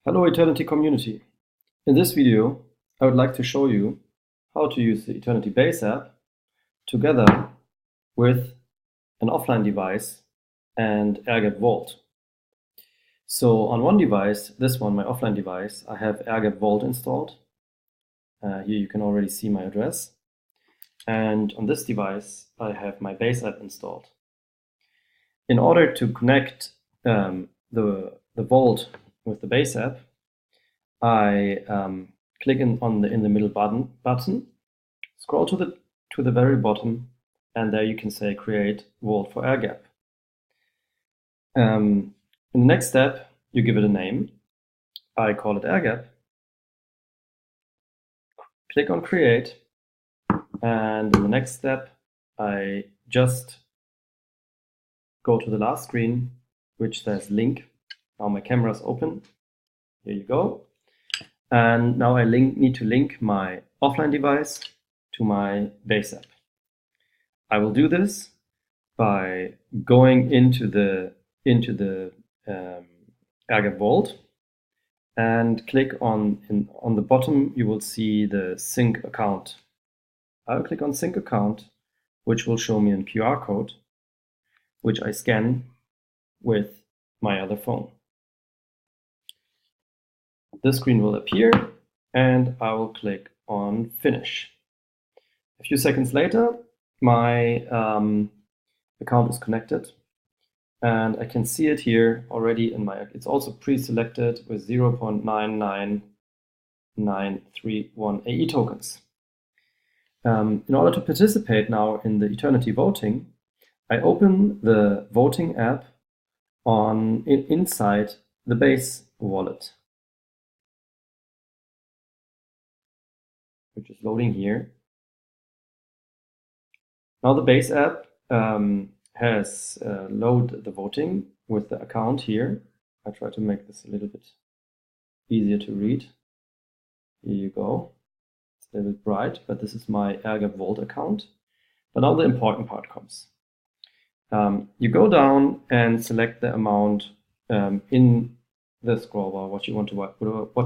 Hello Eternity community. In this video, I would like to show you how to use the Eternity Base app together with an offline device and AirGap Vault. So on one device, this one, my offline device, I have AirGap Vault installed. Here you can already see my address. And on this device, I have my Base app installed. In order to connect the Vault with the Base app, I click in the middle button, scroll to the very bottom, and there you can say create Vault for AirGap. In the next step, you give it a name. I call it AirGap. Click on create, and in the next step, I just go to the last screen, which says link. Now my camera is open. Here you go. And now I need to link my offline device to my Base app. I will do this by going into the AirGap Vault and click on the bottom. You will see the sync account. I'll click on sync account, which will show me a QR code, which I scan with my other phone. This screen will appear and I will click on finish. A few seconds later, my account is connected and I can see it here already in it's also pre-selected with 0.99931 AE tokens. In order to participate now in the Eternity voting, I open the voting app inside the Base wallet, which is loading here. Now the Base app has loaded the voting with the account here. I try to make this a little bit easier to read. Here you go. It's a little bit bright, but this is my AirGap Vault account. But now the important part comes. You go down and select the amount in the scroll bar, what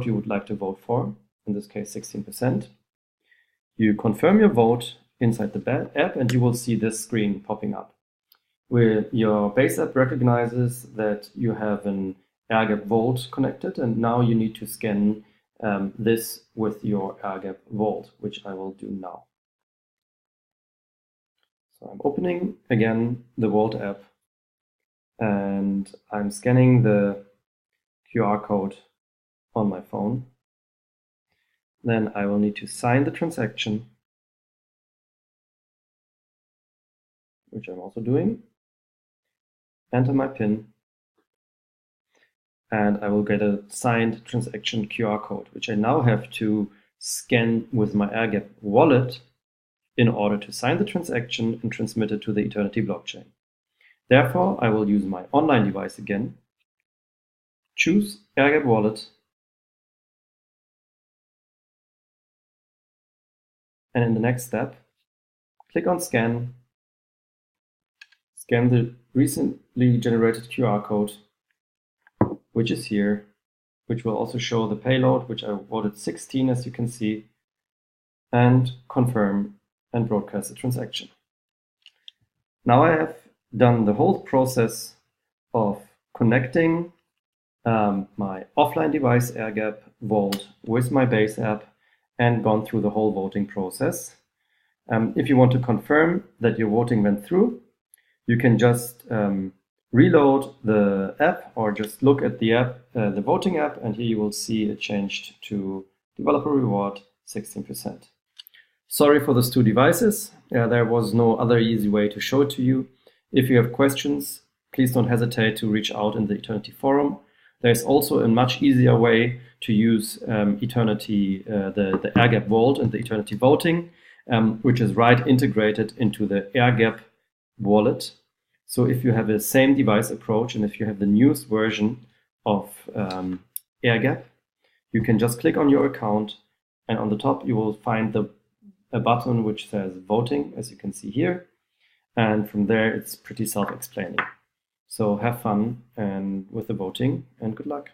you would like to vote for. In this case, 16%. You confirm your vote inside the app and you will see this screen popping up, where your Base app recognizes that you have an AirGap Vault connected, and now you need to scan this with your AirGap Vault, which I will do now. So I'm opening again the Vault app and I'm scanning the QR code on my phone. Then I will need to sign the transaction, which I'm also doing, enter my PIN, and I will get a signed transaction QR code, which I now have to scan with my AirGap wallet in order to sign the transaction and transmit it to the Eternity blockchain. Therefore, I will use my online device again, choose AirGap wallet, and in the next step, click on scan the recently generated QR code, which is here, which will also show the payload, which I voted 16, as you can see, and confirm and broadcast the transaction. Now I have done the whole process of connecting my offline device AirGap Vault with my Base app and gone through the whole voting process. If you want to confirm that your voting went through, you can just reload the app or just look at the app, the voting app, and here you will see it changed to developer reward 16%. Sorry for those two devices. There was no other easy way to show it to you. If you have questions, please don't hesitate to reach out in the Eternity forum. There's also a much easier way to use Eternity, the AirGap Vault and the Eternity voting, which is right integrated into the AirGap wallet. So if you have the same device approach and if you have the newest version of AirGap, you can just click on your account, and on the top you will find a button which says voting, as you can see here. And from there, it's pretty self-explaining. So have fun with the voting and good luck.